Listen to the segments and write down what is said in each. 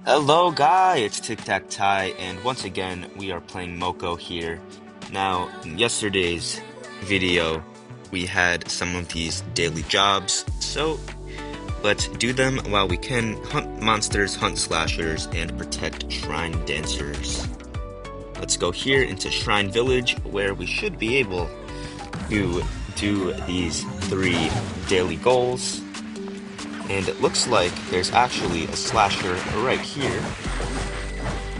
Hello, guy. It's Tic Tac Tie, and once again, we are playing Moko here. Now, in yesterday's video, we had some of these daily jobs, so let's do them while we can. Hunt monsters, hunt slashers, and protect shrine dancers. Let's go here into Shrine Village, where we should be able to do these 3 daily goals. And it looks like there's actually a slasher right here.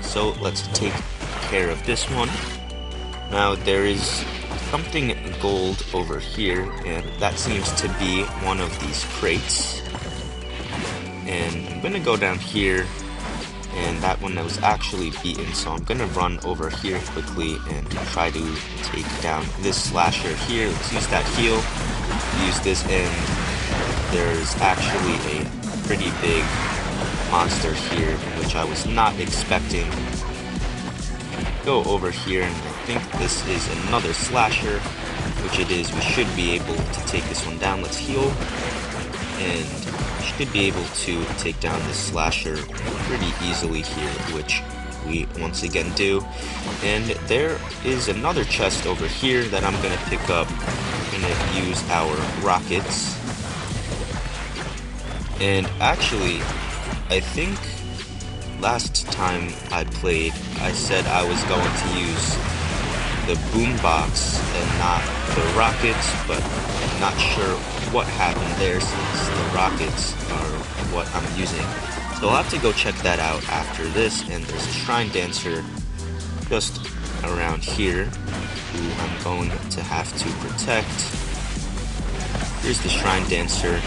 So let's take care of this one. Now there is something gold over here, and that seems to be one of these crates. And I'm gonna go down here, and that one was actually beaten, so I'm gonna run over here quickly and try to take down this slasher here. Let's use that heal, use this, and there's actually a pretty big monster here, which I was not expecting. Go over here, and I think this is another slasher, which it is. We should be able to take this one down. Let's heal, and we should be able to take down this slasher pretty easily here, which we once again do. And there is another chest over here that I'm gonna pick up. We're gonna use our rockets. And actually, I think last time I played, I said I was going to use the boombox and not the rockets, but I'm not sure what happened there since the rockets are what I'm using. So I'll have to go check that out after this. And there's a shrine dancer just around here who I'm going to have to protect. Here's the shrine dancer.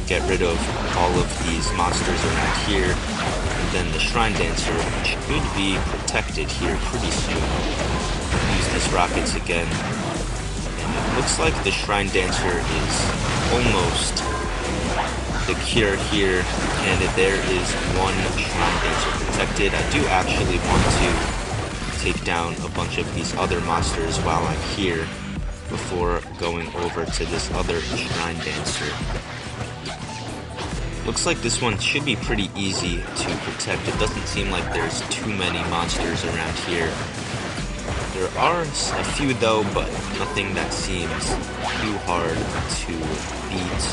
Get rid of all of these monsters around here, and then the shrine dancer should be protected here pretty soon. Use these rockets again, and it looks like the shrine dancer is almost secure here, and there is one shrine dancer protected. I do actually want to take down a bunch of these other monsters while I'm here before going over to this other shrine dancer. Looks like this one should be pretty easy to protect. It doesn't seem like there's too many monsters around here. There are a few though, but nothing that seems too hard to beat.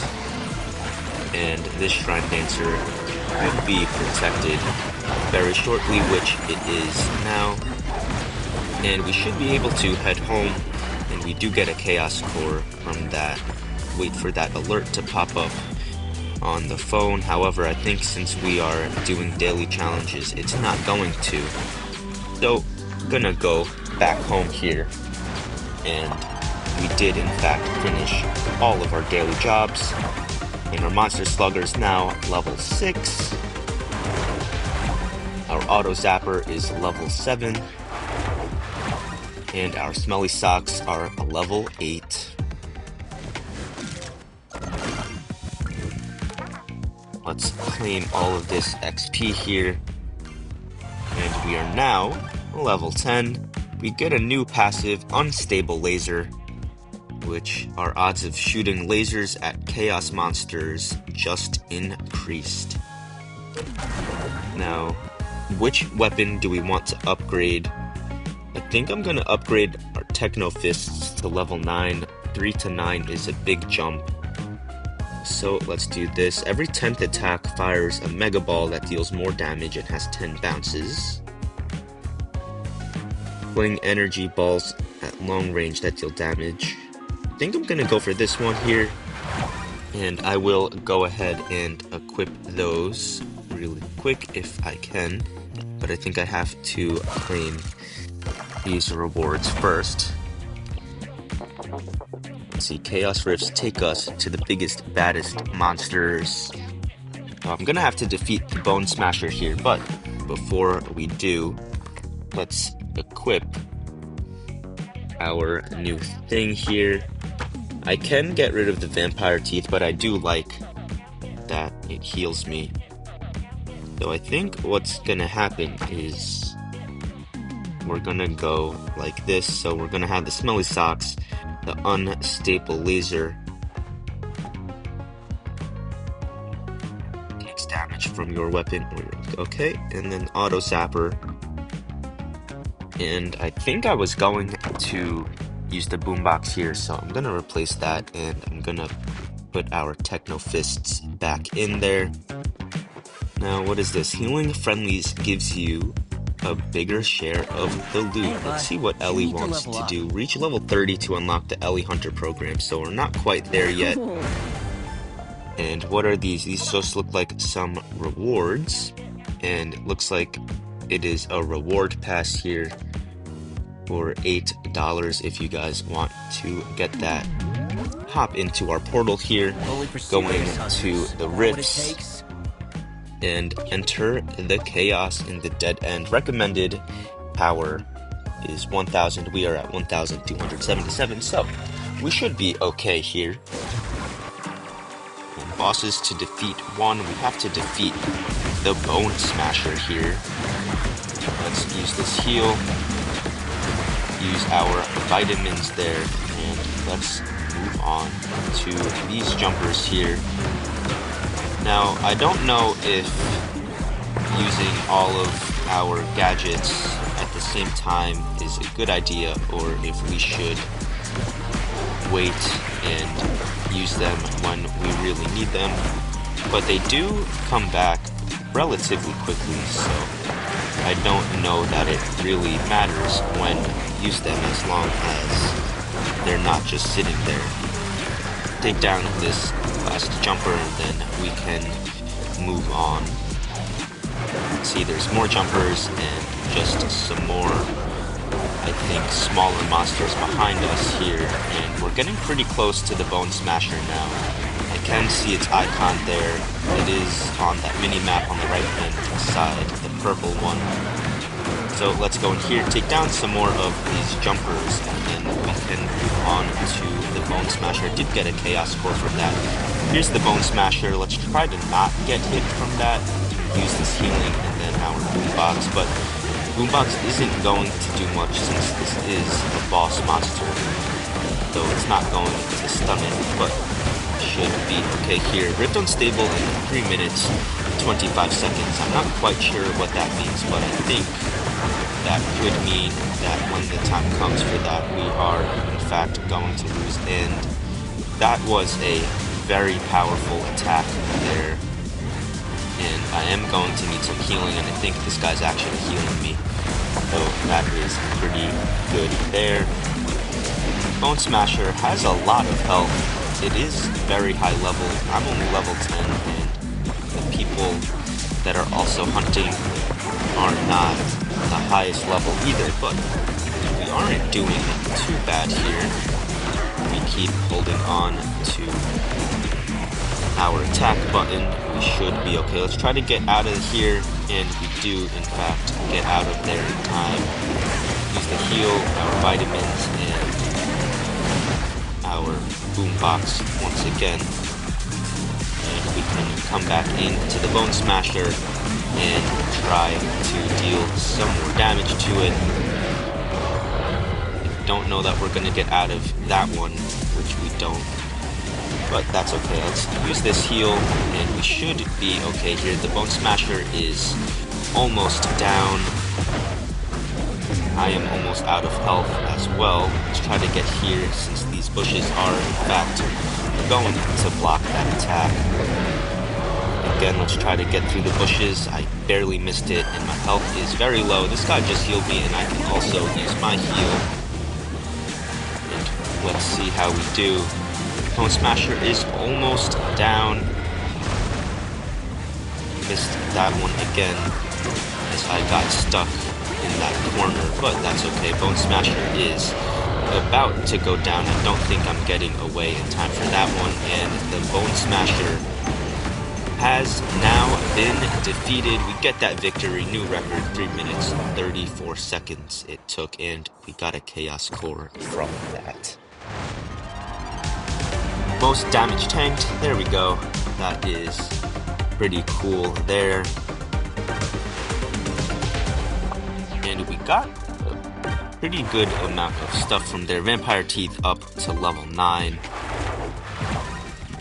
And this shrine dancer could be protected very shortly, which it is now. And we should be able to head home, and we do get a chaos core from that. Wait for that alert to pop up on the phone. However, I think since we are doing daily challenges, it's not going to. So I'm gonna go back home here, and we did in fact finish all of our daily jobs, and our monster slugger is now level 6. Our auto zapper is level 7, and our smelly socks are a level 8. Let's claim all of this XP here. And we are now level 10. We get a new passive, Unstable Laser, which our odds of shooting lasers at chaos monsters just increased. Now, which weapon do we want to upgrade? I think I'm going to upgrade our Techno Fists to level 9. 3 to 9 is a big jump. So let's do this. Every 10th attack fires a Mega Ball that deals more damage and has 10 bounces. Fling energy balls at long range that deal damage. I think I'm gonna go for this one here, and I will go ahead and equip those really quick if I can, but I think I have to claim these rewards first. Let's see, Chaos Rifts take us to the biggest, baddest monsters. I'm gonna have to defeat the Bone Smasher here, but before we do, let's equip our new thing here. I can get rid of the Vampire Teeth, but I do like that it heals me. So I think what's gonna happen is we're gonna go like this. So we're gonna have the Smelly Socks, the Unstable Laser, takes damage damage from your weapon. Okay, and then auto zapper. And I think I was going to use the boombox here, so I'm gonna replace that, and I'm gonna put our Techno Fists back in there. Now, what is this? Healing friendlies gives you a bigger share of the loot. Let's see what Ellie wants to do. Reach level 30 to unlock the Ellie Hunter program, so we're not quite there yet. And what are these? These just look like some rewards, and it looks like it is a reward pass here for $8 if you guys want to get that. Hop into our portal here, going to the rifts, and enter the chaos in the dead end. Recommended power is 1000. We are at 1277, so we should be okay here. And bosses to defeat. One, we have to defeat the Bone Smasher here. Let's use this heal, use our vitamins there, and let's move on to these jumpers here. Now, I don't know if using all of our gadgets at the same time is a good idea, or if we should wait and use them when we really need them. But they do come back relatively quickly, so I don't know that it really matters when you use them, as long as they're not just sitting there. Take down this last jumper, and then we can move on. See, there's more jumpers and just some more, I think, smaller monsters behind us here, and we're getting pretty close to the Bone Smasher now. I can see its icon there. It is on that mini-map on the right-hand side, the purple one. So let's go in here, take down some more of these jumpers, and then we can move on to the Bone Smasher. I did get a Chaos Core from that. Here's the Bone Smasher. Let's try to not get hit from that. Use this healing and then our Boombox, but Boombox isn't going to do much since this is a boss monster. Though it's not going to stun it, but should be okay here. Rift Unstable in 3 minutes, 25 seconds. I'm not quite sure what that means, but I think that could mean that when the time comes for that, we are in fact going to lose. And that was a very powerful attack there. And I am going to need some healing, and I think this guy's actually healing me. So that is pretty good there. Bone Smasher has a lot of health. It is very high level. I'm only level 10, and the people that are also hunting are not the highest level either, but we aren't doing too bad here. We keep holding on to our attack button. We should be okay. Let's try to get out of here, and we do in fact get out of there in time. Use the heal, our vitamins, and our boombox once again, and we can come back into the Bone Smasher and try to deal some more damage to it. I don't know that we're going to get out of that one, which we don't, but that's okay. Let's use this heal, and we should be okay here. The Bone Smasher is almost down. I am almost out of health as well. Let's try to get here, since these bushes are in fact going to block that attack. Again, let's try to get through the bushes. I barely missed it, and my health is very low. This guy just healed me, and I can also use my heal. And let's see how we do. Bone Smasher is almost down. Missed that one again, as I got stuck in that corner, but that's okay. Bone Smasher is about to go down. I don't think I'm getting away in time for that one, and the Bone Smasher has now been defeated. We get that victory, new record, 3 minutes, 34 seconds it took, and we got a Chaos Core from that. Most damage tanked, there we go. That is pretty cool there. And we got a pretty good amount of stuff from there. Vampire Teeth up to level 9.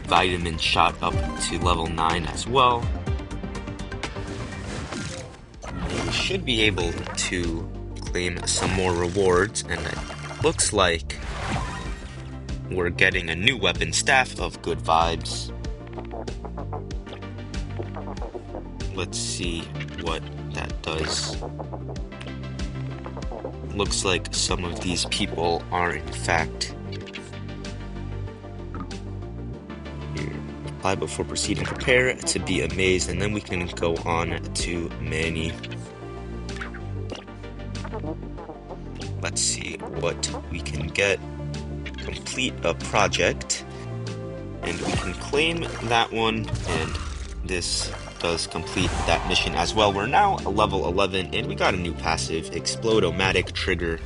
Vitamin shot up to level 9 as well. we should be able to claim some more rewards, and it looks like we're getting a new weapon, Staff of Good Vibes. Let's see what that does. Looks like some of these people are in fact here. Apply before proceeding. Prepare to be amazed, and then we can go on to Manny. Let's see what we can get. Complete a project, and we can claim that one, and this does complete that mission as well. We're now level 11, and we got a new passive, Explode-O-Matic Trigger.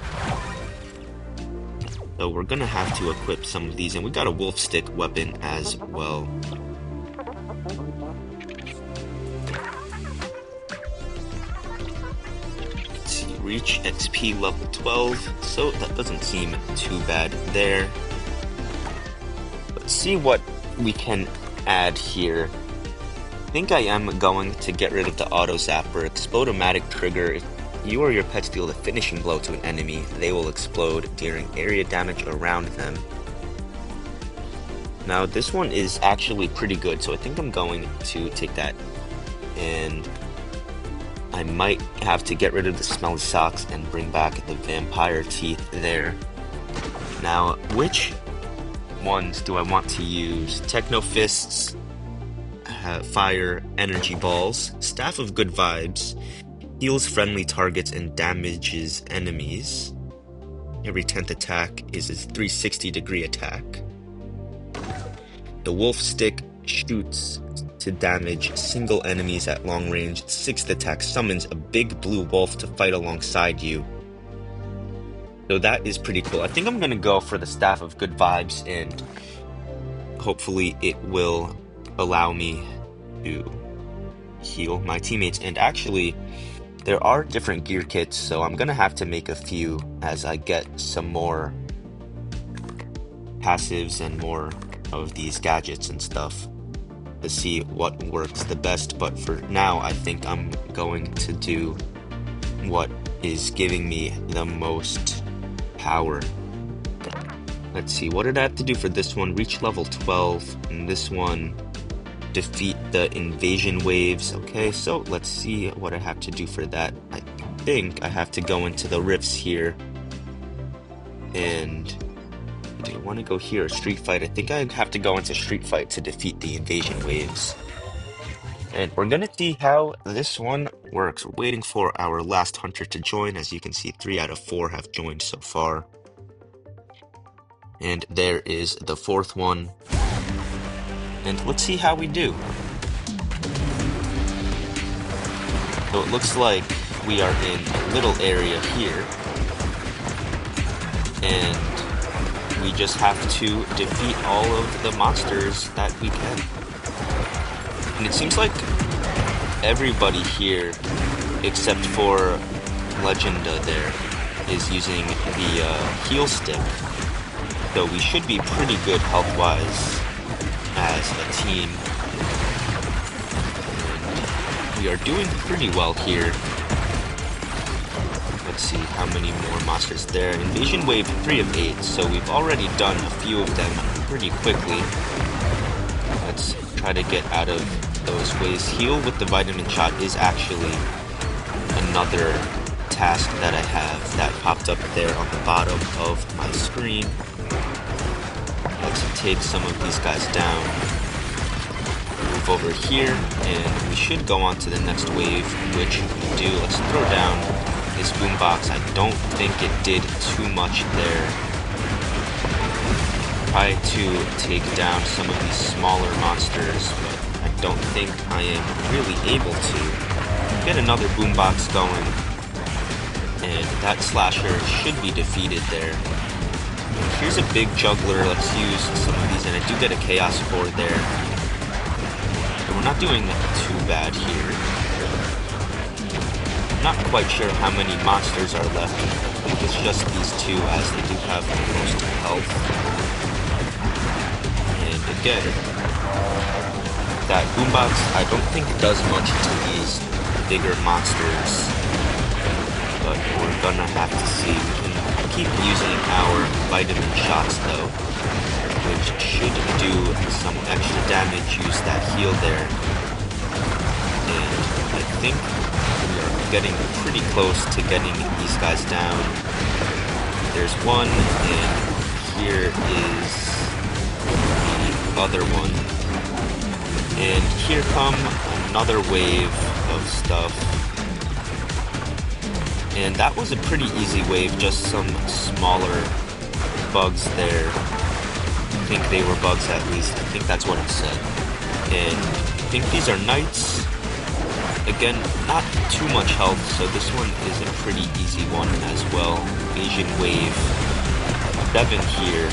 So we're gonna have to equip some of these, and we got a wolf stick weapon as well. Let's see, reach XP level 12, so that doesn't seem too bad there. Let's see what we can add here. I think I am going to get rid of the auto zapper. Explode-O-Matic Trigger. If you or your pets deal a finishing blow to an enemy, they will explode during area damage around them. Now this one is actually pretty good, so I think I'm going to take that. And I might have to get rid of the smelly socks and bring back the vampire teeth there. Now, which ones do I want to use? Techno Fists, Fire Energy Balls, Staff of Good Vibes, heals friendly targets and damages enemies. Every 10th attack is a 360-degree attack. The Wolf Stick shoots to damage single enemies at long range. 6th attack summons a big blue wolf to fight alongside you. So that is pretty cool. I think I'm gonna go for the Staff of Good Vibes, and hopefully it will allow me to heal my teammates. And actually, there are different gear kits, so I'm gonna have to make a few as I get some more passives and more of these gadgets and stuff to see what works the best. But for now, I think I'm going to do what is giving me the most power. Let's see, what did I have to do for this one? Reach level 12, and this one, defeat the invasion waves. Okay, so let's see what I have to do for that. I think I have to go into the rifts here, and do I want to go here or street fight? I think I have to go into street fight to defeat the invasion waves. And we're gonna see how this one works. We're waiting for our last hunter to join. As you can see, 3 out of 4 have joined so far. And there is the 4th one. And let's see how we do. So it looks like we are in a little area here. And we just have to defeat all of the monsters that we can. And it seems like everybody here, except for Legenda there, is using the heal stick. So we should be pretty good health-wise as a team. And we are doing pretty well here. Let's see how many more monsters there. Invasion wave 3 of 8, so we've already done a few of them pretty quickly. Let's try to get out of those waves. Heal with the vitamin shot is actually another task that I have that popped up there on the bottom of my screen. Let's take some of these guys down. Move over here, and we should go on to the next wave, which we do. Let's throw down this boombox. I don't think it did too much there. Try to take down some of these smaller monsters, but I don't think I am really able to. Get another boombox going, and that slasher should be defeated there. Here's a big juggler. Let's use some of these, and I do get a chaos board there. So we're not doing too bad here. I'm not quite sure how many monsters are left. I think it's just these 2, as they do have the most health. And again, that boombox I don't think does much to these bigger monsters. but we're gonna have to see. We can keep using our vitamin shots though, which should do some extra damage. Use that heal there. And I think we are getting pretty close to getting these guys down. There's one, and here is the other one. And here come another wave of stuff. And that was a pretty easy wave, just some smaller bugs there. I think they were bugs at least. I think that's what it said. And I think these are knights. Again, not too much health, so this one is a pretty easy one as well. Asian wave. Devin here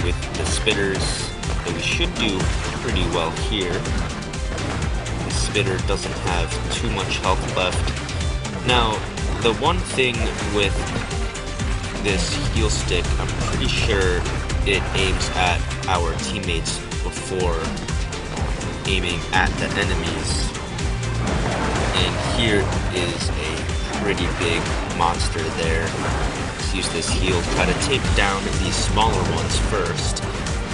with the spitters. So we should do pretty well here. The spitter doesn't have too much health left. Now, the one thing with this heal stick, I'm pretty sure it aims at our teammates before aiming at the enemies. And here is a pretty big monster there. Let's use this heal, try to take down these smaller ones first,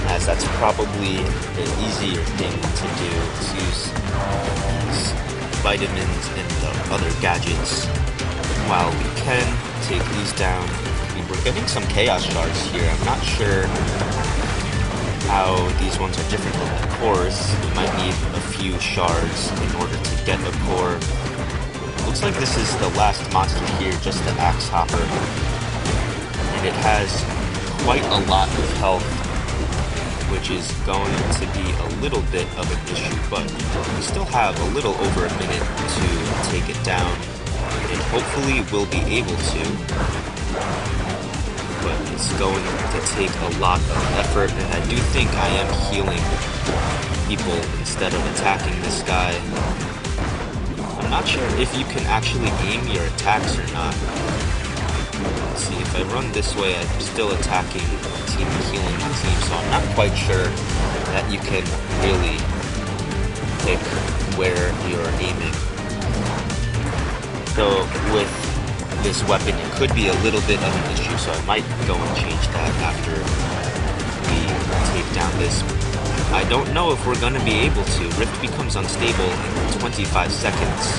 as that's probably an easier thing to do. Let's use these vitamins and the other gadgets while we can take these down. I mean, we're getting some chaos shards here. I'm not sure how these ones are different than the cores. We might need a few shards in order to get a core. Looks like this is the last monster here, just the Axe Hopper. And it has quite a lot of health, which is going to be a little bit of an issue, but we still have a little over a minute to take it down, and hopefully we'll be able to. But it's going to take a lot of effort, and I do think I am healing people instead of attacking this guy. I'm not sure if you can actually aim your attacks or not. Let's see, if I run this way, I'm still attacking the team, healing the team, so I'm not quite sure that you can really pick where you're aiming. So with this weapon, it could be a little bit of an issue, so I might go and change that after we take down this. I don't know if we're going to be able to. Rift becomes unstable in 25 seconds,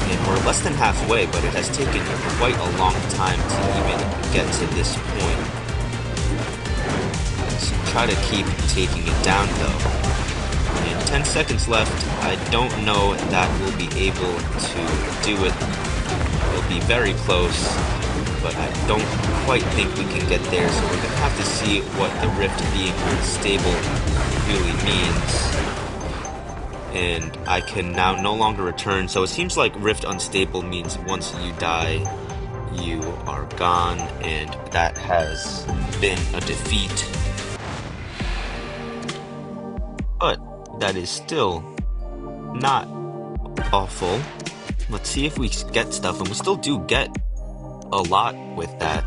and we're less than halfway, but it has taken quite a long time to even get to this point. Let's try to keep taking it down though. And 10 seconds left. I don't know that we'll be able to do it. It'll be very close, but I don't quite think we can get there, so we're going to have to see what the Rift being unstable really means. And I can now no longer return, so it seems like Rift unstable means once you die, you are gone, and that has been a defeat. But that is still not awful. Let's see if we get stuff, and we still do get a lot with that.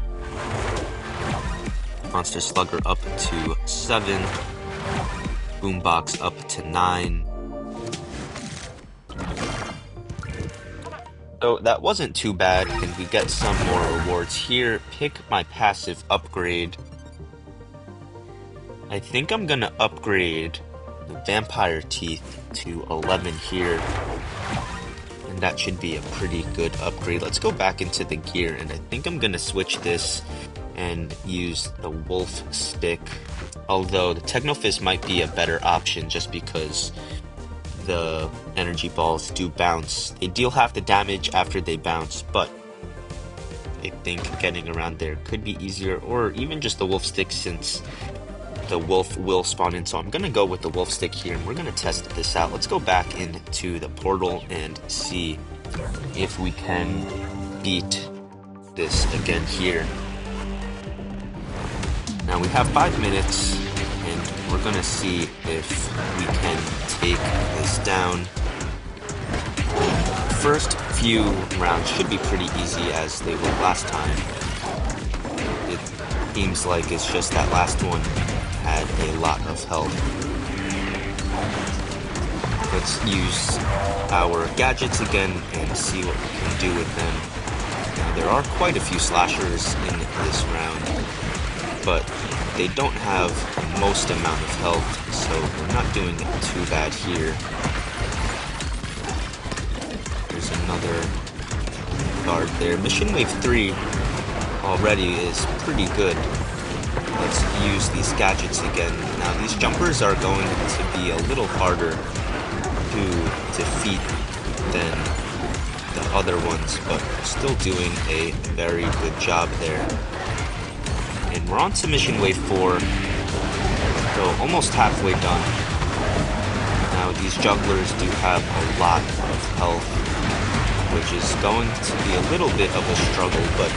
Monster Slugger up to 7. Boombox up to 9. So that wasn't too bad, and we get some more rewards here. Pick my passive upgrade. I think I'm gonna upgrade the Vampire Teeth to 11 here. And that should be a pretty good upgrade. Let's go back into the gear, and I think I'm gonna switch this and use the Wolf Stick. Although the Technofist might be a better option just because the energy balls do bounce. They deal half the damage after they bounce, but I think getting around there could be easier, or even just the Wolf Stick since the wolf will spawn in. So I'm gonna go with the Wolf Stick here, and we're gonna test this out. Let's go back into the portal and see if we can beat this again here. Now we have 5 minutes, and we're gonna see if we can take this down. First few rounds should be pretty easy as they were last time. It seems like it's just that last one had a lot of health. Let's use our gadgets again and see what we can do with them. Now there are quite a few slashers in this round, but they don't have the most amount of health, so we're not doing too bad here. There's another guard there. Mission Wave 3 already is pretty good. Let's use these gadgets again. Now these jumpers are going to be a little harder to defeat than the other ones, but still doing a very good job there. And we're on to Mission Wave 4, so almost halfway done. Now these jugglers do have a lot of health, which is going to be a little bit of a struggle, but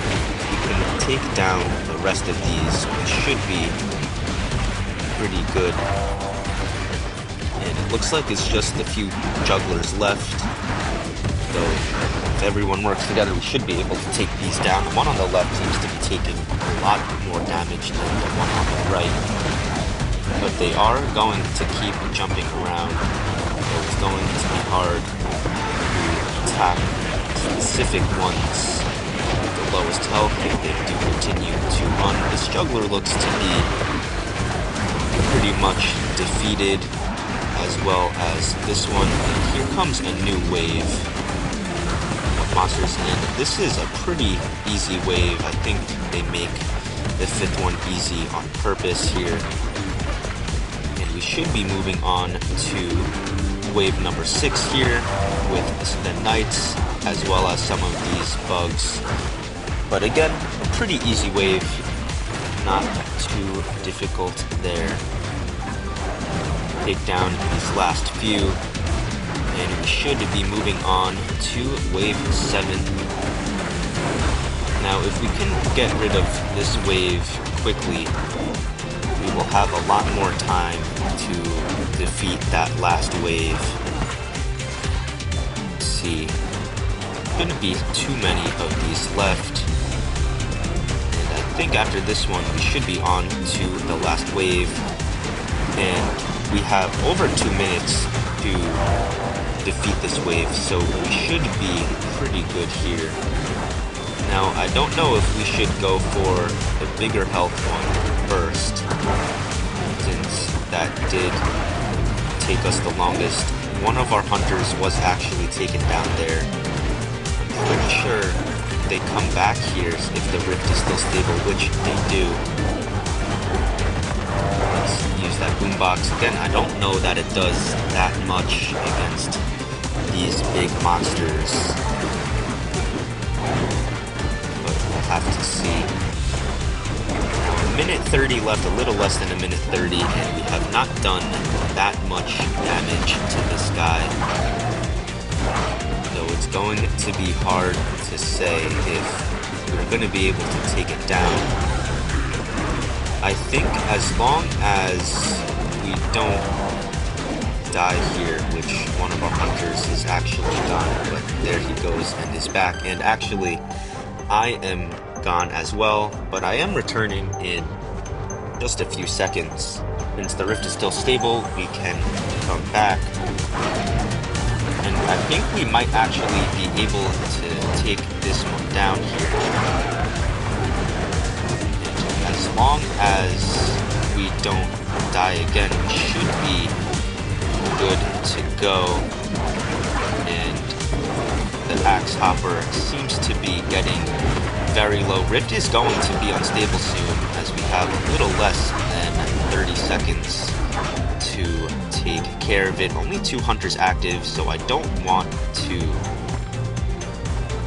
we can take down the rest of these, which should be pretty good. And it looks like it's just a few jugglers left, so if everyone works together, we should be able to take these down. The one on the left seems to be taking a lot more damage than the one on the right, but they are going to keep jumping around, so it's going to be hard to attack specific ones with the lowest health if they do continue to run. This juggler looks to be pretty much defeated, as well as this one. And here comes a new wave of monsters, and this is a pretty easy wave. I think they make the 5th one easy on purpose here. And we should be moving on to wave number 6 here with the knights, as well as some of these bugs. But again, a pretty easy wave, not too difficult there. Take down these last few, and we should be moving on to wave 7. Now, if we can get rid of this wave quickly, we will have a lot more time to defeat that last wave. Let's see. Shouldn't be too many of these left, and I think after this one we should be on to the last wave, and we have over 2 minutes to defeat this wave, so we should be pretty good here. Now I don't know if we should go for the bigger health one first, since that did take us the longest. One of our hunters was actually taken down there. Pretty sure they come back here if the rift is still stable, which they do. Let's use that boombox. Again, I don't know that it does that much against these big monsters, but we'll have to see. Now, a minute 30 left, a little less than a minute 30, and we have not done that much damage to this guy. So it's going to be hard to say if we're going to be able to take it down. I think as long as we don't die here, which one of our hunters is actually gone, but there he goes and is back. And actually, I am gone as well, but I am returning in just a few seconds. Since the rift is still stable, we can come back. And I think we might actually be able to take this one down here. And as long as we don't die again, we should be good to go. And the axe hopper seems to be getting very low. Rift is going to be unstable soon, as we have a little less than 30 seconds to take care of it. Only 2 hunters active, so I don't want to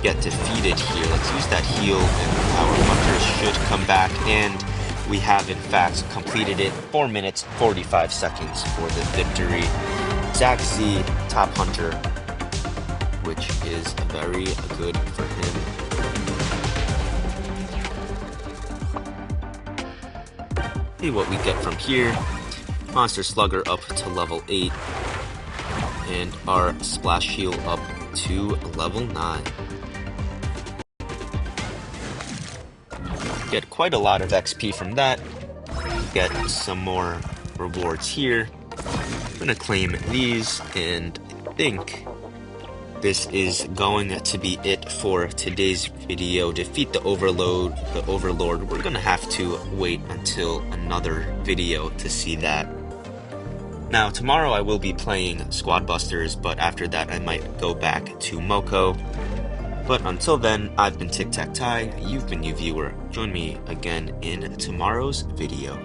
get defeated here. Let's use that heal, and our hunters should come back, and we have in fact completed it. 4 minutes 45 seconds for the victory. Zach Z, top hunter, which is very good for him. See what we get from here. Monster Slugger up to level 8, and our Splash Shield up to level 9. Get quite a lot of XP from that. Get some more rewards here. I'm gonna claim these, and I think this is going to be it for today's video. Defeat the Overlord. We're gonna have to wait until another video to see that. Now, tomorrow I will be playing Squad Busters, but after that I might go back to Moko. But until then, I've been Tic Tac Ty, you've been Viewer. Join me again in tomorrow's video.